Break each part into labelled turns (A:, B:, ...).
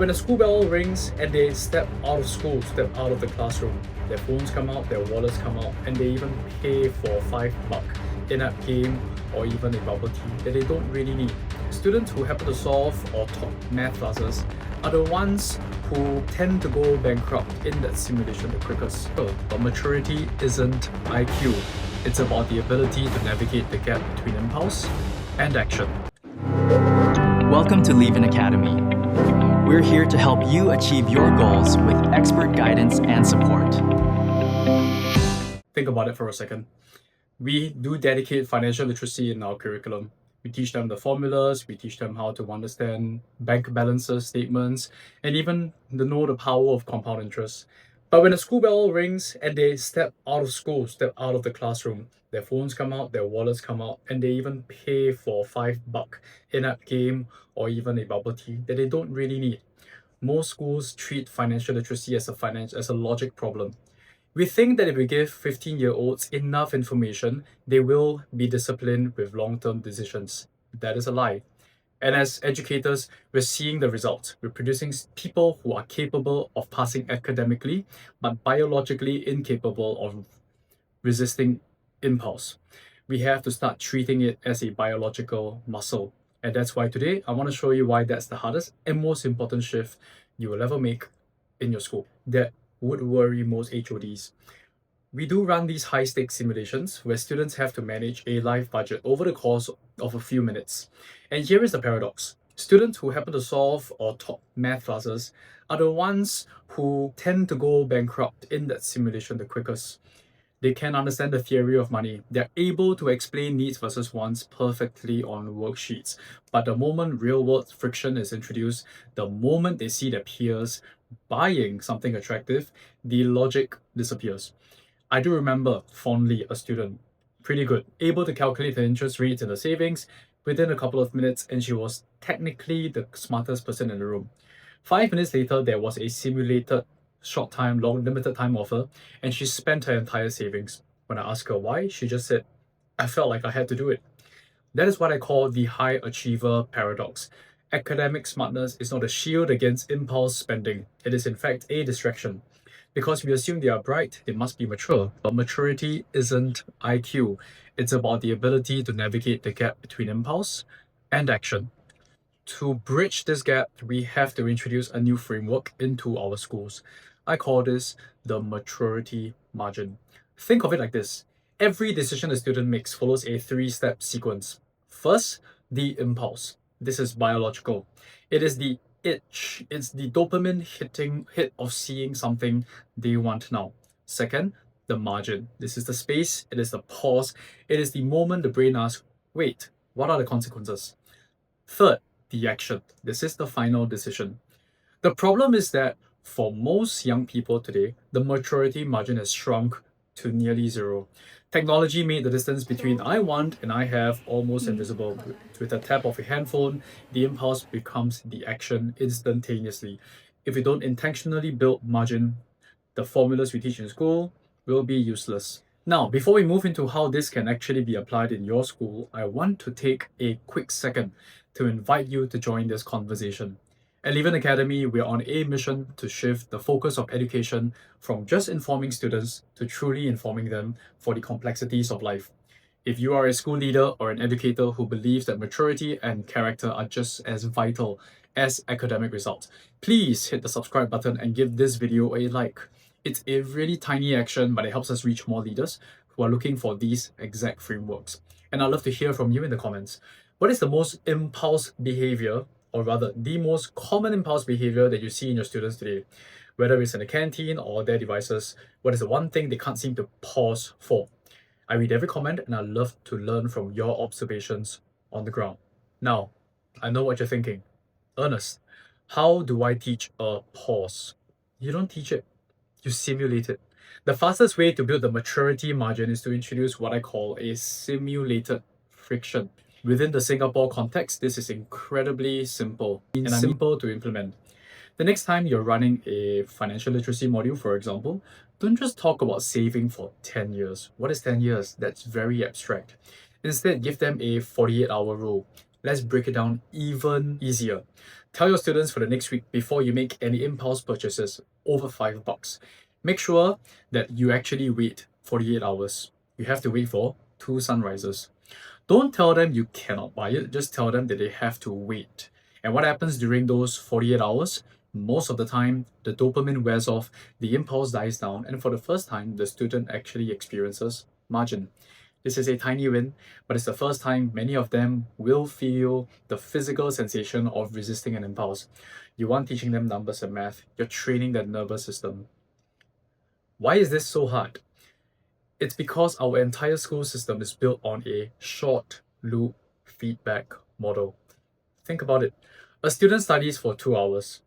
A: when the school bell rings and they step out of school, step out of the classroom, their phones come out, their wallets come out, and they even pay for $5 in-app game or even a bubble tea that they don't really need. Students who happen to solve or top math classes are the ones who tend to go bankrupt in that simulation the quickest. But maturity isn't IQ. It's about the ability to navigate the gap between impulse and action.
B: Welcome to Leaven Academy. We're here to help you achieve your goals with expert guidance and support.
A: Think about it for a second. We do dedicate financial literacy in our curriculum. We teach them the formulas, we teach them how to understand bank balances, statements, and even to know the power of compound interest. But when the school bell rings and they step out of school, step out of the classroom, their phones come out, their wallets come out, and they even pay for $5 in-app game or even a bubble tea that they don't really need. Most schools treat financial literacy as a logic problem. We think that if we give 15-year-olds enough information, they will be disciplined with long-term decisions. That is a lie. And as educators, we're seeing the results. We're producing people who are capable of passing academically, but biologically incapable of resisting impulse. We have to start treating it as a biological muscle. And that's why today, I want to show you why that's the hardest and most important shift you will ever make in your school. That would worry most HODs. We do run these high-stakes simulations where students have to manage a life budget over the course of a few minutes. And here is the paradox. Students who happen to solve or top math classes are the ones who tend to go bankrupt in that simulation the quickest. They can understand the theory of money. They're able to explain needs versus wants perfectly on worksheets. But the moment real-world friction is introduced, the moment they see their peers buying something attractive, the logic disappears. I do remember fondly a student, pretty good, able to calculate the interest rates and the savings within a couple of minutes, and she was technically the smartest person in the room. 5 minutes later, there was a simulated limited time offer, and she spent her entire savings. When I asked her why, she just said, I felt like I had to do it. That is what I call the high achiever paradox. Academic smartness is not a shield against impulse spending. It is in fact a distraction. Because we assume they are bright, they must be mature. But maturity isn't IQ. It's about the ability to navigate the gap between impulse and action. To bridge this gap, we have to introduce a new framework into our schools. I call this the maturity margin. Think of it like this. Every decision a student makes follows a 3-step sequence. First, the impulse. This is biological. It is the itch. It's the dopamine hit of seeing something they want now. Second, the margin. This is the space. It is the pause. It is the moment the brain asks, wait, what are the consequences? Third, the action. This is the final decision. The problem is that for most young people today, the maturity margin has shrunk to nearly zero. Technology made the distance between I want and I have almost invisible. With a tap of a handphone, the impulse becomes the action instantaneously. If we don't intentionally build margin, the formulas we teach in school will be useless. Now, before we move into how this can actually be applied in your school, I want to take a quick second to invite you to join this conversation. At Leaven Academy, we are on a mission to shift the focus of education from just informing students to truly informing them for the complexities of life. If you are a school leader or an educator who believes that maturity and character are just as vital as academic results, please hit the subscribe button and give this video a like. It's a really tiny action, but it helps us reach more leaders who are looking for these exact frameworks. And I'd love to hear from you in the comments. What is the most impulse behavior, or rather the most common impulse behavior that you see in your students today? Whether it's in the canteen or their devices, what is the one thing they can't seem to pause for? I read every comment and I love to learn from your observations on the ground. Now, I know what you're thinking. Ernest, how do I teach a pause? You don't teach it, you simulate it. The fastest way to build the maturity margin is to introduce what I call a simulated friction. Within the Singapore context, this is incredibly simple and simple to implement. The next time you're running a financial literacy module, for example, don't just talk about saving for 10 years. What is 10 years? That's very abstract. Instead, give them a 48-hour rule. Let's break it down even easier. Tell your students for the next week before you make any impulse purchases over $5. Make sure that you actually wait 48 hours. You have to wait for 2 sunrises. Don't tell them you cannot buy it, just tell them that they have to wait. And what happens during those 48 hours? Most of the time, the dopamine wears off, the impulse dies down, and for the first time, the student actually experiences margin. This is a tiny win, but it's the first time many of them will feel the physical sensation of resisting an impulse. You aren't teaching them numbers and math, you're training their nervous system. Why is this so hard? It's because our entire school system is built on a short loop feedback model. Think about it. A student studies for 2 hours,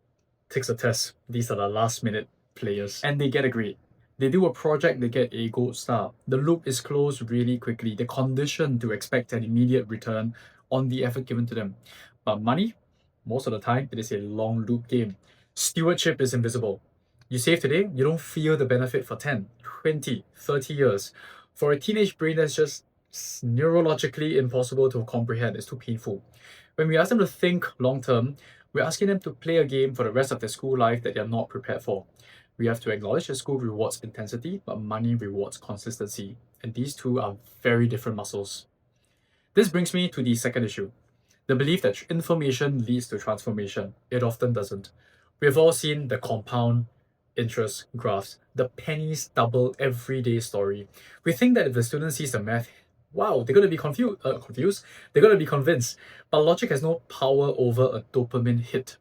A: takes a test. These are the last minute players, and they get a grade. They do a project, they get a gold star. The loop is closed really quickly. They're conditioned to expect an immediate return on the effort given to them. But money, most of the time, it is a long loop game. Stewardship is invisible. You save today, you don't feel the benefit for 10, 20, 30 years. For a teenage brain, that's just neurologically impossible to comprehend. It's too painful. When we ask them to think long term, we're asking them to play a game for the rest of their school life that they're not prepared for. We have to acknowledge that school rewards intensity, but money rewards consistency. And these two are very different muscles. This brings me to the second issue. The belief that information leads to transformation. It often doesn't. We've all seen the compound interest graphs, the pennies double every day story. We think that if the student sees the math, wow, they're going to be confused, they're going to be convinced. But logic has no power over a dopamine hit.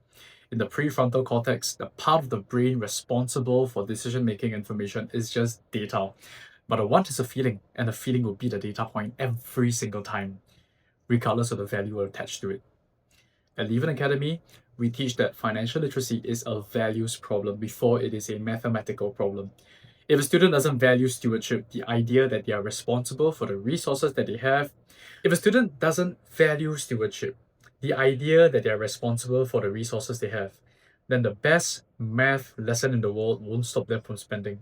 A: In the prefrontal cortex, the part of the brain responsible for decision-making information is just data. But a want is a feeling, and the feeling will be the data point every single time, regardless of the value attached to it. At Leaven Academy, we teach that financial literacy is a values problem before it is a mathematical problem. If a student doesn't value stewardship, the idea that they are responsible for the resources that they have, if a student doesn't value stewardship, the idea that they are responsible for the resources they have, then the best math lesson in the world won't stop them from spending.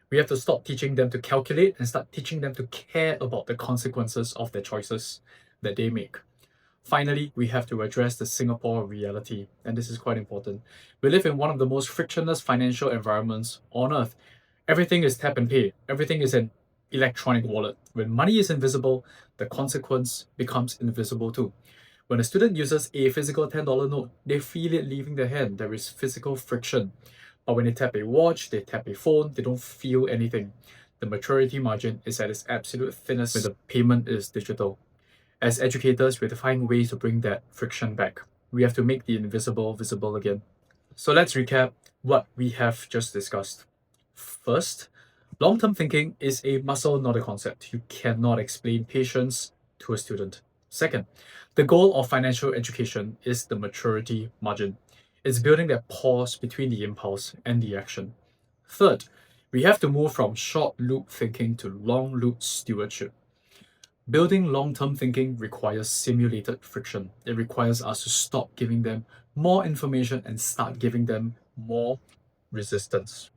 A: We have to stop teaching them to calculate and start teaching them to care about the consequences of their choices that they make. Finally, we have to address the Singapore reality, and this is quite important. We live in one of the most frictionless financial environments on earth. Everything is tap and pay. Everything is an electronic wallet. When money is invisible, the consequence becomes invisible too. When a student uses a physical $10 note, they feel it leaving their hand. There is physical friction. But when they tap a watch, they tap a phone, they don't feel anything. The maturity margin is at its absolute thinnest when the payment is digital. As educators, we have to find ways to bring that friction back. We have to make the invisible visible again. So let's recap what we have just discussed. First, long-term thinking is a muscle, not a concept. You cannot explain patience to a student. Second, the goal of financial education is the maturity margin. It's building that pause between the impulse and the action. Third, we have to move from short loop thinking to long loop stewardship. Building long-term thinking requires simulated friction. It requires us to stop giving them more information and start giving them more resistance.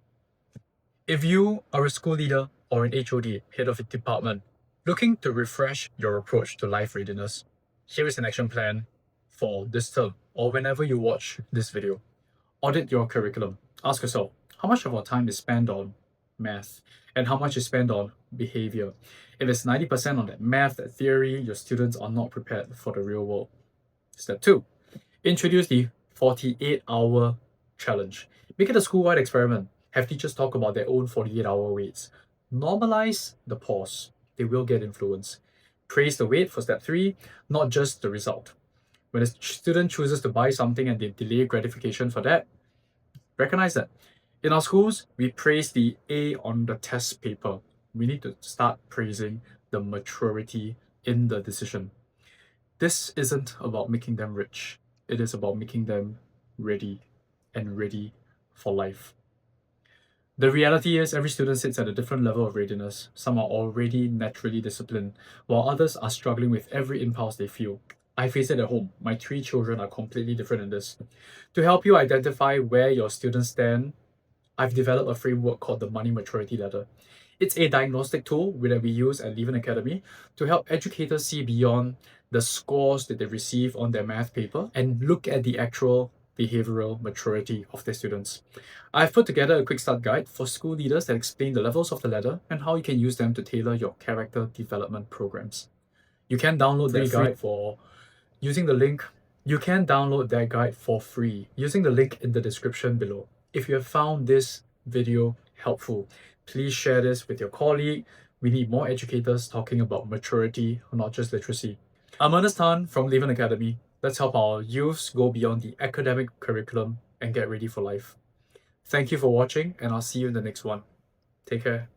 A: If you are a school leader or an HOD, head of a department, looking to refresh your approach to life readiness, here is an action plan for this term or whenever you watch this video. Audit your curriculum. Ask yourself, how much of our time is spent on math and how much is spent on behavior? If it's 90% on that math, that theory, your students are not prepared for the real world. Step 2, introduce the 48-hour challenge. Make it a school-wide experiment. Have teachers talk about their own 48-hour waits. Normalize the pause. They will get influence. Praise the wait for step 3, not just the result. When a student chooses to buy something and they delay gratification for that, recognize that. In our schools, we praise the A on the test paper. We need to start praising the maturity in the decision. This isn't about making them rich. It is about making them ready and ready for life. The reality is every student sits at a different level of readiness. Some are already naturally disciplined, while others are struggling with every impulse they feel. I face it at home. My 3 children are completely different in this. To help you identify where your students stand, I've developed a framework called the Money Maturity Ladder. It's a diagnostic tool that we use at Leaven Academy to help educators see beyond the scores that they receive on their math paper and look at the actual behavioral maturity of their students. I've put together a quick start guide for school leaders that explain the levels of the ladder and how you can use them to tailor your character development programs. You can download that guide for using the link. You can download that guide for free using the link in the description below. If you have found this video helpful, please share this with your colleague. We need more educators talking about maturity, not just literacy. I'm Ernest Tan from Leaven Academy. Let's help our youths go beyond the academic curriculum and get ready for life. Thank you for watching, and I'll see you in the next one. Take care.